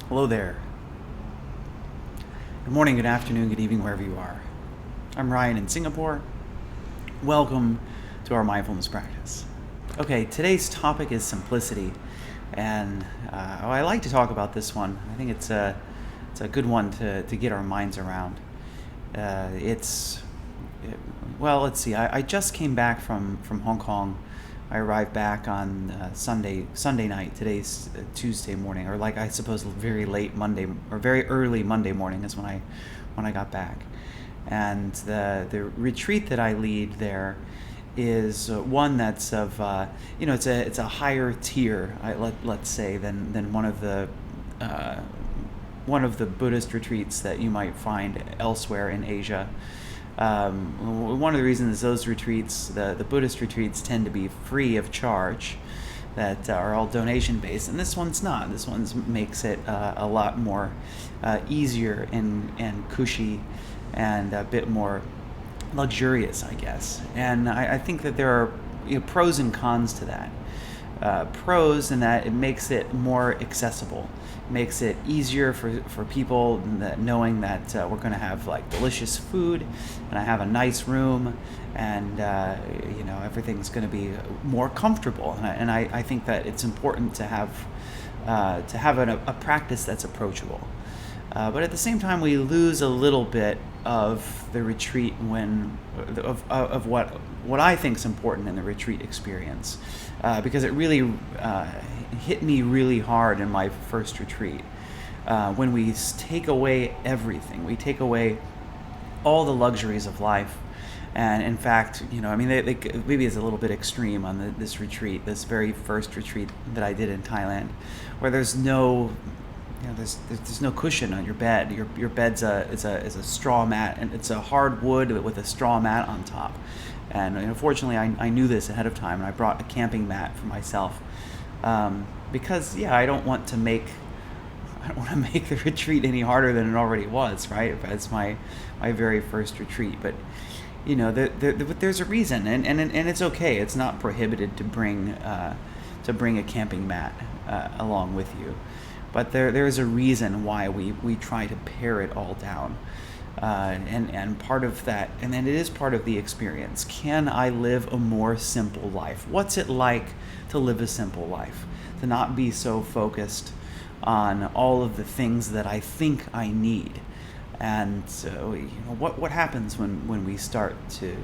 Hello there. Good morning, good afternoon, good evening, wherever you are. I'm Ryan in Singapore. Welcome to our mindfulness practice. Okay, today's topic is simplicity, and I like to talk about this one. I think it's a good one to get our minds around. Let's see. I just came back from Hong Kong. I arrived back on Sunday night. Today's Tuesday morning, or like I suppose very late Monday or very early Monday morning is when I got back. And the retreat that I lead there is one that's of it's a higher tier, let's say, than one of the Buddhist retreats that you might find elsewhere in Asia. One of the reasons those retreats, the Buddhist retreats, tend to be free of charge, that are all donation based, and this one's not. This one makes it a lot more easier and cushy, and a bit more luxurious, I guess. And I think that there are pros and cons to that. Pros in that it makes it more accessible, makes it easier for people knowing that we're going to have like delicious food, and I have a nice room, and everything's going to be more comfortable. And I think that it's important to have a practice that's approachable. But at the same time, we lose a little bit of the retreat of what I think is important in the retreat experience, because it really hit me really hard in my first retreat. When we take away everything, we take away all the luxuries of life. And in fact, maybe it's a little bit extreme on this retreat, this very first retreat that I did in Thailand, where there's no cushion on your bed. Your bed's is a straw mat, and it's a hard wood with a straw mat on top. And unfortunately, I knew this ahead of time, and I brought a camping mat for myself, because I don't want to make the retreat any harder than it already was. Right? It's my very first retreat, but there's a reason, and it's okay. It's not prohibited to bring a camping mat along with you. But there is a reason why we try to pare it all down, and part of that, and then it is part of the experience. Can I live a more simple life? What's it like to live a simple life? To not be so focused on all of the things that I think I need. And so, what happens when we start to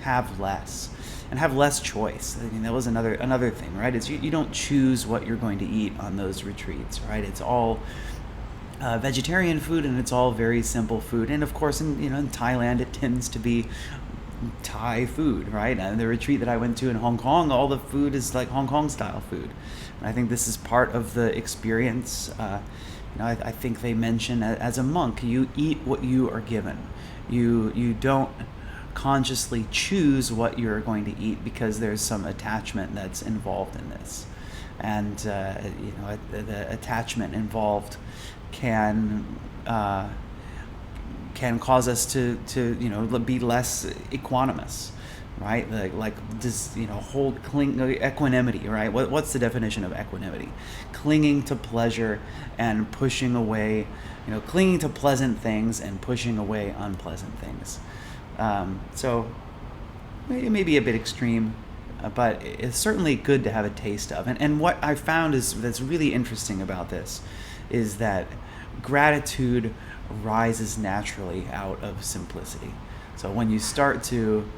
have less? And have less choice. That was another thing, right? Is you don't choose what you're going to eat on those retreats, right? It's all vegetarian food, and it's all very simple food. And of course, in Thailand, it tends to be Thai food, right? And the retreat that I went to in Hong Kong, all the food is like Hong Kong style food. And I think this is part of the experience. I think they mention, as a monk, you eat what you are given. You don't consciously choose what you're going to eat, because there's some attachment that's involved in this, and the attachment involved can cause us to be less equanimous, right? Equanimity, right? What's the definition of equanimity? Clinging to pleasure and pushing away, clinging to pleasant things and pushing away unpleasant things. So it may be a bit extreme, but it's certainly good to have a taste of. And what I found that's really interesting about this is that gratitude rises naturally out of simplicity. So when you start to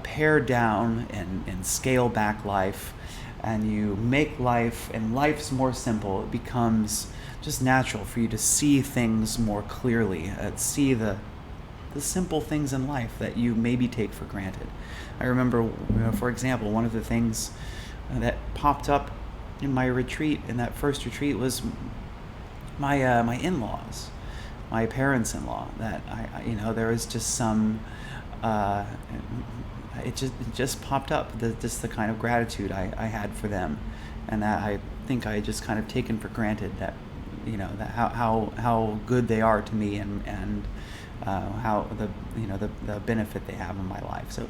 pare down and scale back life, and you make life, and life's more simple, it becomes just natural for you to see things more clearly, see the simple things in life that you maybe take for granted. I remember, for example, one of the things that popped up in my retreat, in that first retreat, was my in-laws, my parents-in-law. That there was just some, it just popped up. Just the kind of gratitude I had for them, and that I think I just kind of taken for granted, that that how good they are to me, and how the benefit they have in my life. So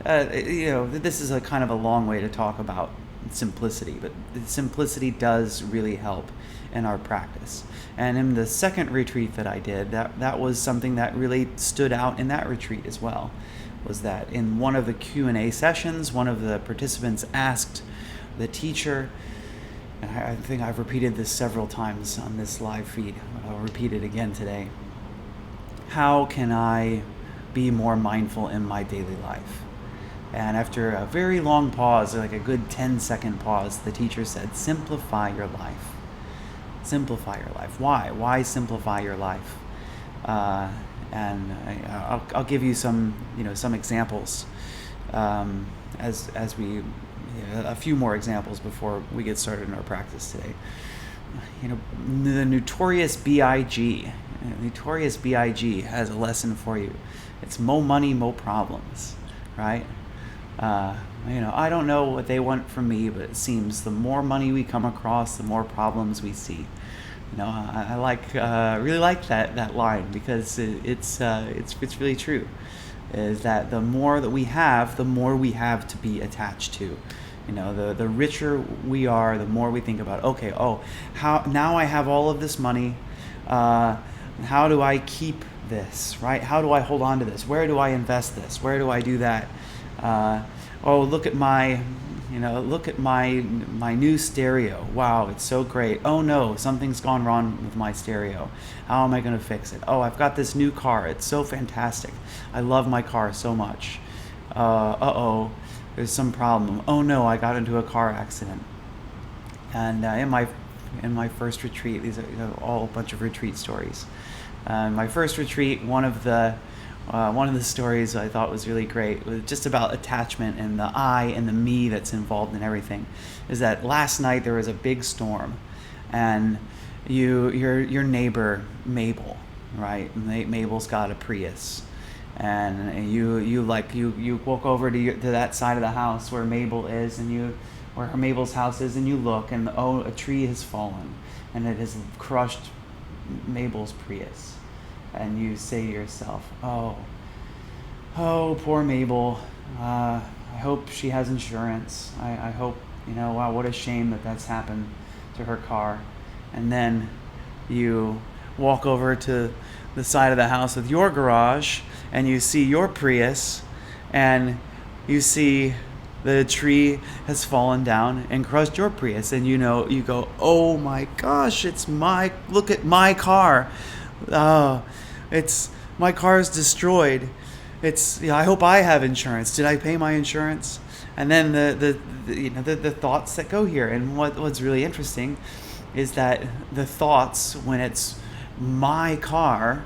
this is a kind of a long way to talk about simplicity, but simplicity does really help in our practice. And in the second retreat that I did, that was something that really stood out in that retreat as well, was that in one of the Q&A sessions, one of the participants asked the teacher, and I think I've repeated this several times on this live feed, but I'll repeat it again today: how can I be more mindful in my daily life? And after a very long pause, like a good 10-second pause, the teacher said, simplify your life. Simplify your life. Why? Why simplify your life? And I'll give you some examples as we a few more examples before we get started in our practice today. The Notorious BIG. Notorious BIG has a lesson for you. It's mo money, mo problems, right? I don't know what they want from me, but it seems the more money we come across, the more problems we see. I really like that line, because it's really true. Is that the more that we have, the more we have to be attached to. The richer we are, the more we think about, how now I have all of this money. How do I keep this, right? How do I hold on to this? Where do I invest this? Where do I do that? Look at my new stereo. Wow, it's so great. Oh no, something's gone wrong with my stereo. How am I going to fix it? Oh, I've got this new car. It's so fantastic. I love my car so much. There's some problem. Oh no, I got into a car accident. And in my first retreat, these are all a bunch of retreat stories. My first retreat, one of the stories I thought was really great was just about attachment and the I and the me that's involved in everything. Is that last night there was a big storm, and your neighbor Mabel, right? Mabel's got a Prius, and you walk over to that side of the house where Mabel is, and where Mabel's house is, and you look, and a tree has fallen, and it has crushed Mabel's Prius. And you say to yourself, oh, poor Mabel. I hope she has insurance. I hope, wow, what a shame that's happened to her car. And then you walk over to the side of the house with your garage, and you see your Prius, and you see the tree has fallen down and crushed your Prius, and you go, oh my gosh, look at my car. My car is destroyed. I hope I have insurance. Did I pay my insurance? And then the thoughts that go here. And what's really interesting is that the thoughts when it's my car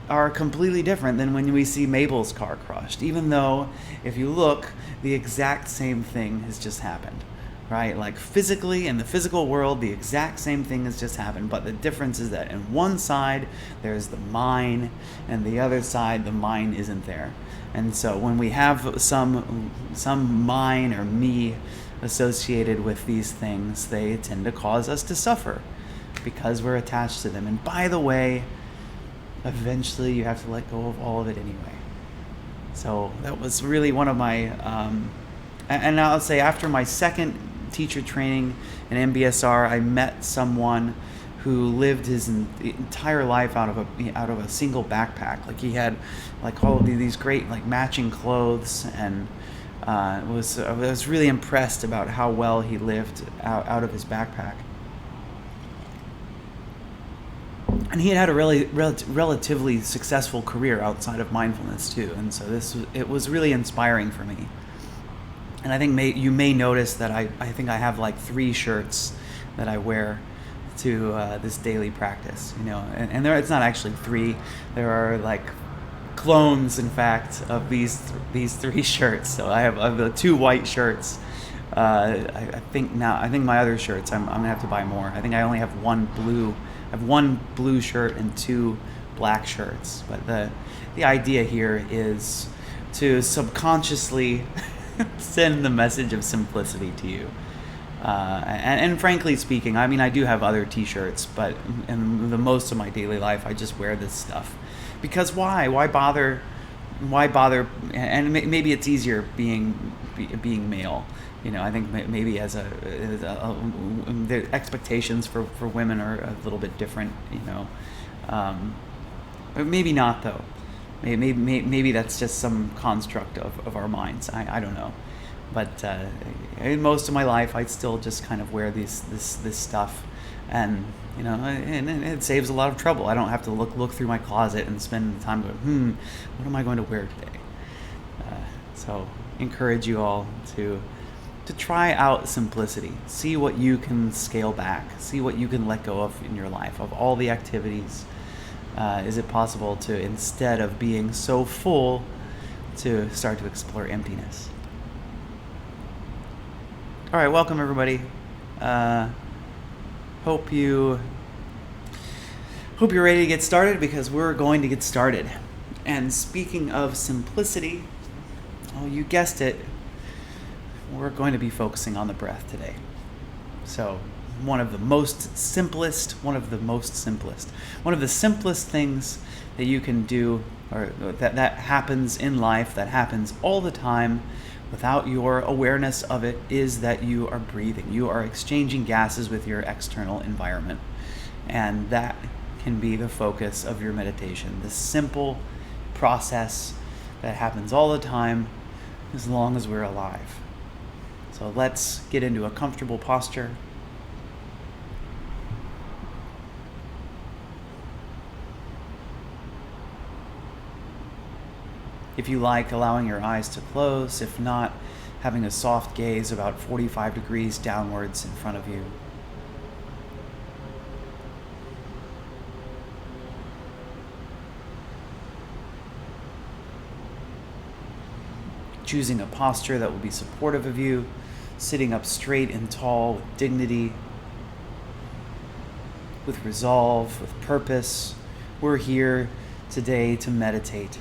are completely different than when we see Mabel's car crushed. Even though, if you look, the exact same thing has just happened. Right? Like physically, in the physical world, the exact same thing has just happened, but the difference is that in one side there's the mine, and the other side the mine isn't there. And so when we have some mine or me associated with these things, they tend to cause us to suffer because we're attached to them. And by the way, eventually you have to let go of all of it anyway. So that was really one of my and I'll say, after my second teacher training in MBSR, I met someone who lived his entire life out of a single backpack. Like, he had like all of these great like matching clothes, and I was really impressed about how well he lived out of his backpack. And he had a really relatively successful career outside of mindfulness too, and so it was really inspiring for me. And I think you may notice that I think I have like 3 shirts that I wear to this daily practice, and it's not actually 3. There are like clones, in fact, of these 3 shirts. So I have the 2 white shirts. I think my other shirts, I'm gonna have to buy more. I think I only have one blue. I have 1 blue shirt and 2 black shirts. But the idea here is to subconsciously send the message of simplicity to you. And frankly speaking, I mean, I do have other t-shirts, but in the most of my daily life, I just wear this stuff. Because why? Why bother? And maybe it's easier being male. I think maybe the expectations for women are a little bit different, but maybe not though. Maybe that's just some construct of our minds. I don't know, but in most of my life I still just kind of wear this stuff, and and it saves a lot of trouble. I don't have to look through my closet and spend the time going, what am I going to wear today? So encourage you all to try out simplicity. See what you can scale back. See what you can let go of in your life. Of all the activities, is it possible to, instead of being so full, to start to explore emptiness? All right, welcome everybody. Hope you're ready to get started, because we're going to get started. And speaking of simplicity, oh, you guessed it, we're going to be focusing on the breath today. So one of the simplest things that you can do, or that happens in life, that happens all the time without your awareness of it, is that you are breathing. You are exchanging gases with your external environment. And that can be the focus of your meditation. This simple process that happens all the time as long as we're alive. So let's get into a comfortable posture. If you like, allowing your eyes to close. If not, having a soft gaze about 45 degrees downwards in front of you. Choosing a posture that will be supportive of you, sitting up straight and tall with dignity, with resolve, with purpose. We're here today to meditate.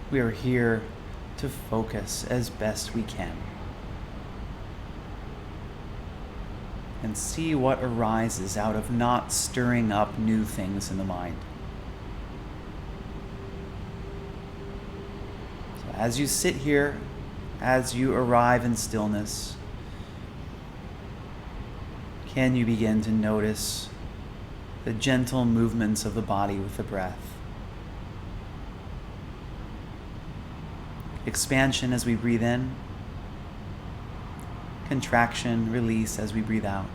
We are here to focus as best we can and see what arises out of not stirring up new things in the mind. So as you sit here, as you arrive in stillness, can you begin to notice the gentle movements of the body with the breath? Expansion as we breathe in, contraction, release as we breathe out.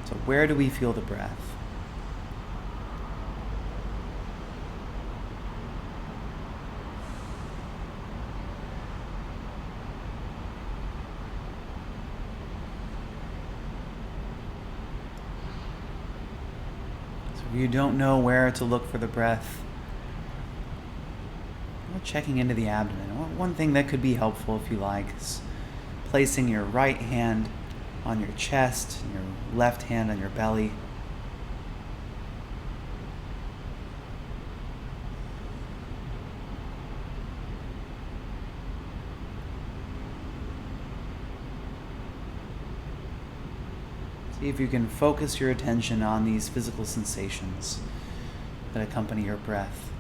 So where do we feel the breath? If you don't know where to look for the breath, checking into the abdomen. One thing that could be helpful, if you like, is placing your right hand on your chest, and your left hand on your belly. See if you can focus your attention on these physical sensations that accompany your breath.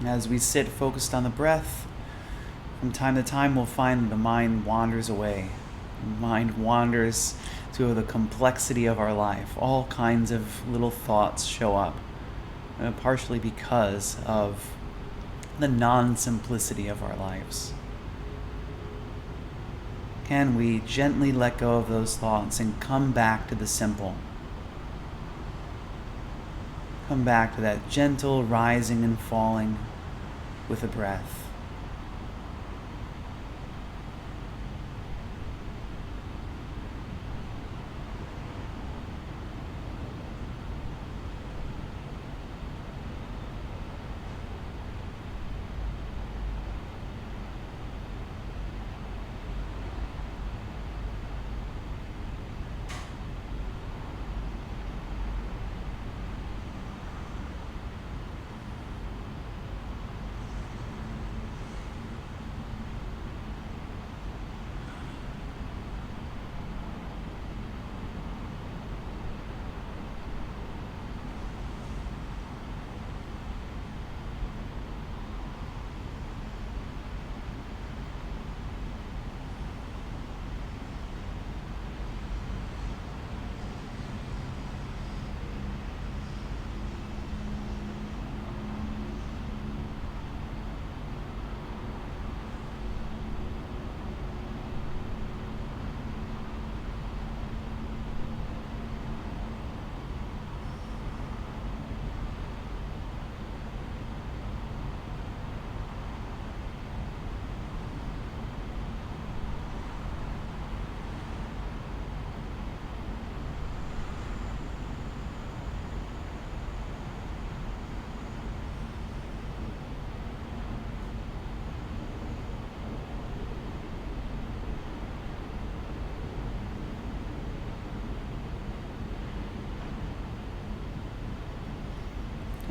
As we sit focused on the breath, from time to time we'll find the mind wanders away. Mind wanders to the complexity of our life. All kinds of little thoughts show up, partially because of the non-simplicity of our lives. Can we gently let go of those thoughts and come back to the simple? Come back to that gentle rising and falling with a breath.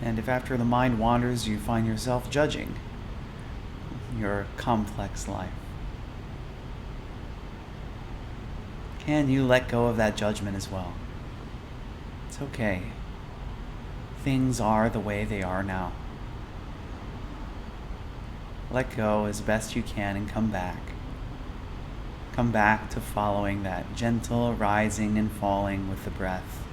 And if after the mind wanders you find yourself judging your complex life, can you let go of that judgment as well? It's okay. Things are the way they are now. Let go as best you can and come back. Come back to following that gentle rising and falling with the breath.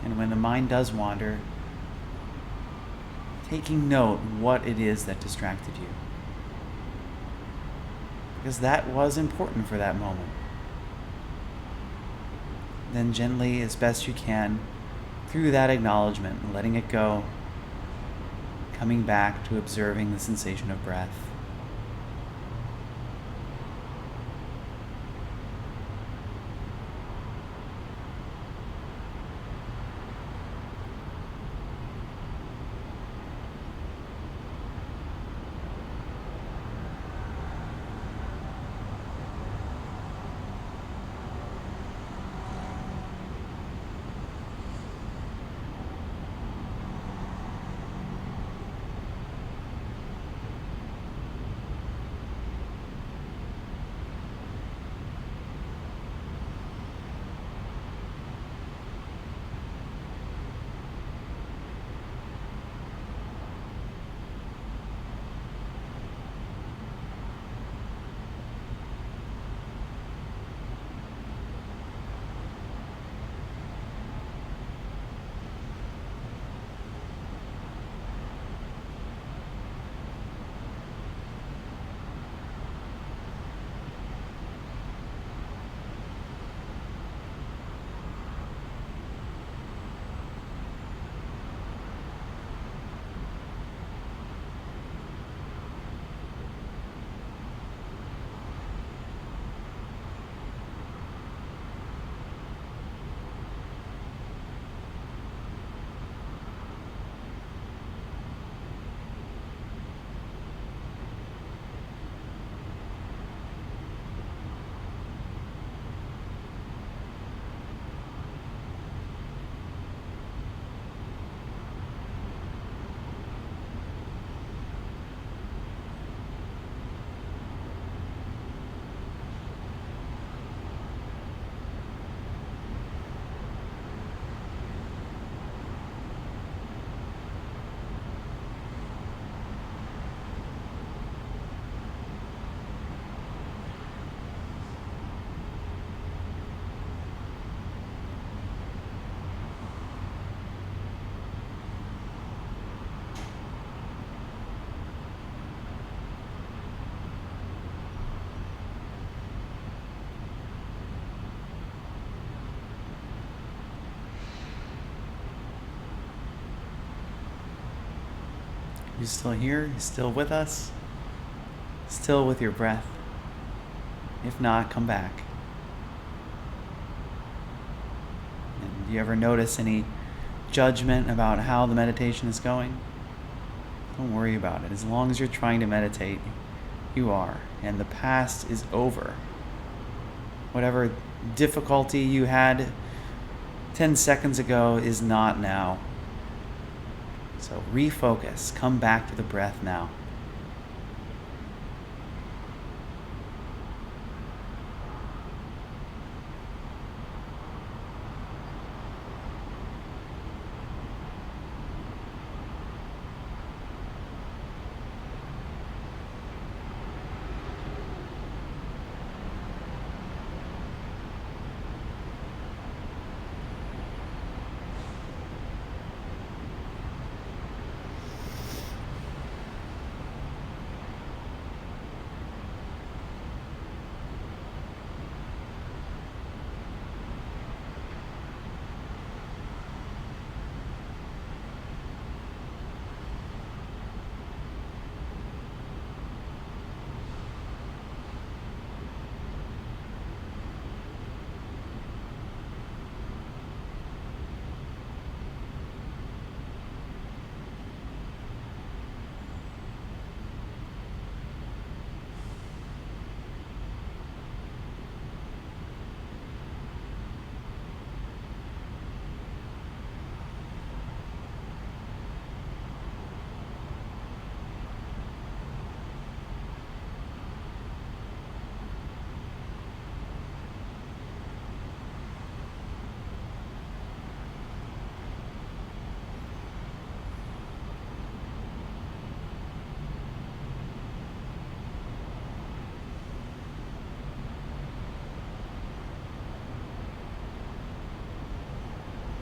And when the mind does wander, taking note what it is that distracted you. Because that was important for that moment. Then gently, as best you can, through that acknowledgement, letting it go, coming back to observing the sensation of breath. You still here? You still with us? Still with your breath? If not, come back. And do you ever notice any judgment about how the meditation is going? Don't worry about it. As long as you're trying to meditate, you are. And the past is over. Whatever difficulty you had 10 seconds ago is not now. So refocus. Come back to the breath now.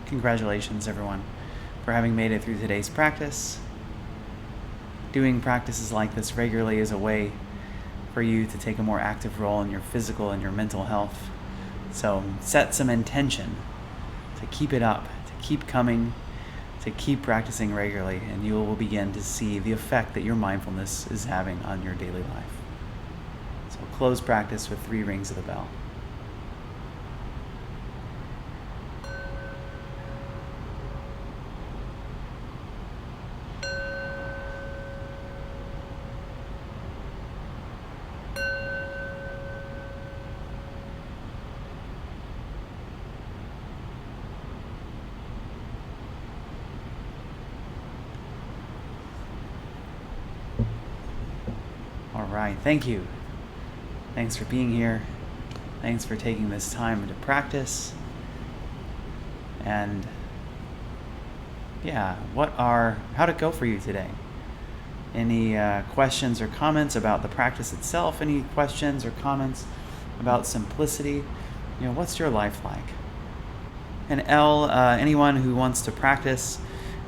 Congratulations, everyone, for having made it through today's practice. Doing practices like this regularly is a way for you to take a more active role in your physical and your mental health. So set some intention to keep it up, to keep coming, to keep practicing regularly, and you will begin to see the effect that your mindfulness is having on your daily life. So close practice with 3 rings of the bell. All right, thank you. Thanks for being here. Thanks for taking this time to practice. And yeah, how'd it go for you today? Any questions or comments about the practice itself? Any questions or comments about simplicity? What's your life like? And anyone who wants to practice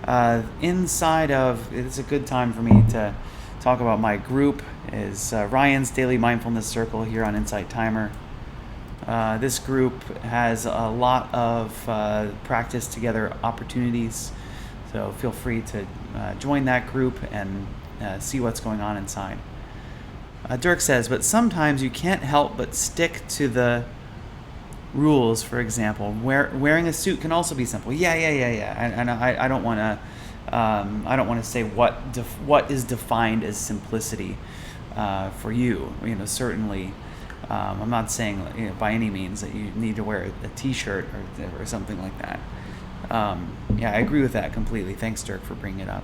it's a good time for me to talk about my group, is Ryan's Daily Mindfulness Circle here on Insight Timer. This group has a lot of practice together opportunities, so feel free to join that group and see what's going on inside. Dirk says, but sometimes you can't help but stick to the rules. For example, wearing a suit can also be simple. Yeah. And I don't want to say what is defined as simplicity for you. Certainly, I'm not saying by any means that you need to wear a T-shirt or something like that. I agree with that completely. Thanks, Dirk, for bringing it up.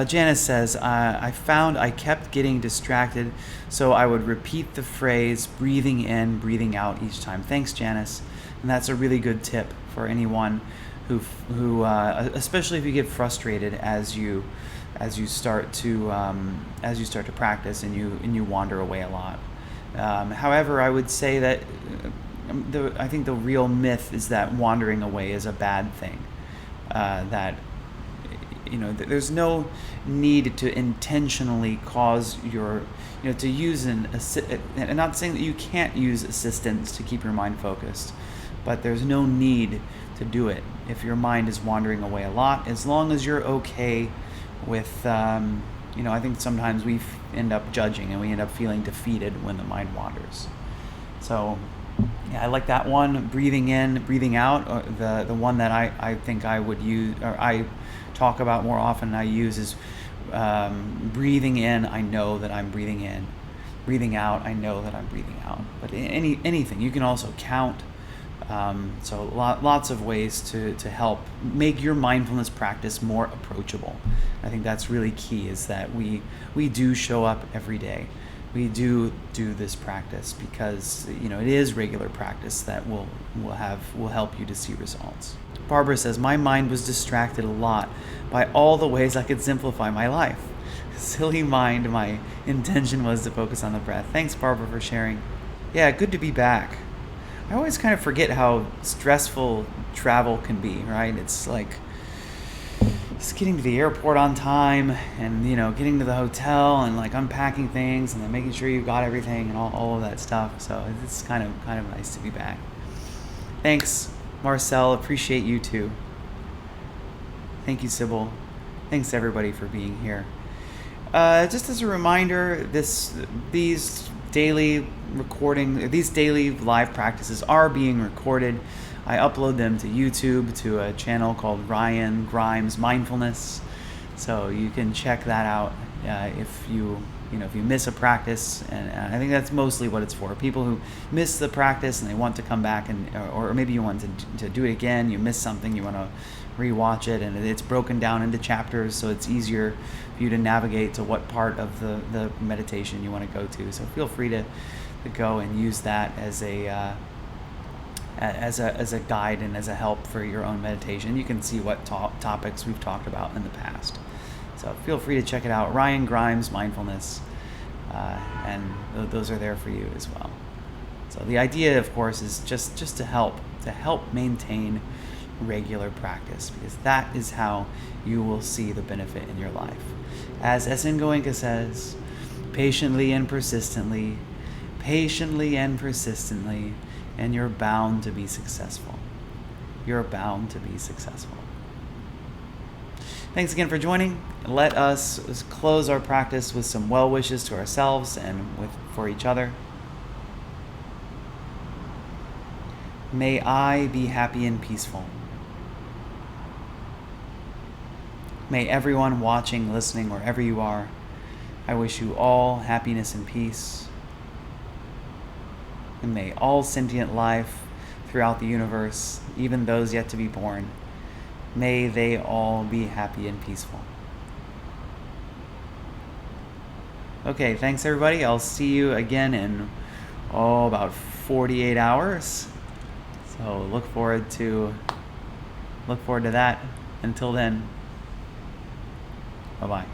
Janice says, I found I kept getting distracted, so I would repeat the phrase breathing in, breathing out each time. Thanks, Janice. And that's a really good tip for anyone who especially if you get frustrated as you start to practice and you wander away a lot. However, I would say that I think the real myth is that wandering away is a bad thing. There's no need to intentionally cause to use and not saying that you can't use assistance to keep your mind focused, but there's no need to do it if your mind is wandering away a lot, as long as you're okay with, I think sometimes we end up judging and we end up feeling defeated when the mind wanders. So, yeah, I like that one. Breathing in, breathing out. The one that I think I would use, or I talk about more often, and I use is breathing in. I know that I'm breathing in. Breathing out. I know that I'm breathing out. But anything. You can also count. So lots of ways to help make your mindfulness practice more approachable. I think that's really key, is that we do show up every day. We do this practice because it is regular practice that will help you to see results. Barbara says, my mind was distracted a lot by all the ways I could simplify my life. Silly mind, my intention was to focus on the breath. Thanks, Barbara, for sharing. Yeah, good to be back. I always kind of forget how stressful travel can be, right? It's like just getting to the airport on time and, getting to the hotel and like unpacking things and then making sure you've got everything and all of that stuff. So it's kind of nice to be back. Thanks, Marcel. Appreciate you too. Thank you, Sybil. Thanks everybody for being here. Just as a reminder, these daily live practices are being recorded. I upload them to YouTube to a channel called Ryan Grimes Mindfulness, so you can check that out if you miss a practice. And I think that's mostly what it's for. People who miss the practice and they want to come back, or maybe you want to do it again. You miss something, you want to rewatch it, and it's broken down into chapters, so it's easier for you to navigate to what part of the meditation you want to go to. So feel free to go and use that as a guide and as a help for your own meditation. You can see what topics we've talked about in the past. So feel free to check it out. Ryan Grimes Mindfulness, and those are there for you as well. So the idea, of course, is just to help maintain regular practice, because that is how you will see the benefit in your life. As S.N. Goenka says, patiently and persistently, and you're bound to be successful. You're bound to be successful. Thanks again for joining. Let us close our practice with some well wishes to ourselves and for each other. May I be happy and peaceful. May everyone watching, listening, wherever you are, I wish you all happiness and peace. And may all sentient life throughout the universe, even those yet to be born, may they all be happy and peaceful. Okay, thanks everybody. I'll see you again in about 48 hours. So look forward to that. Until then, bye-bye.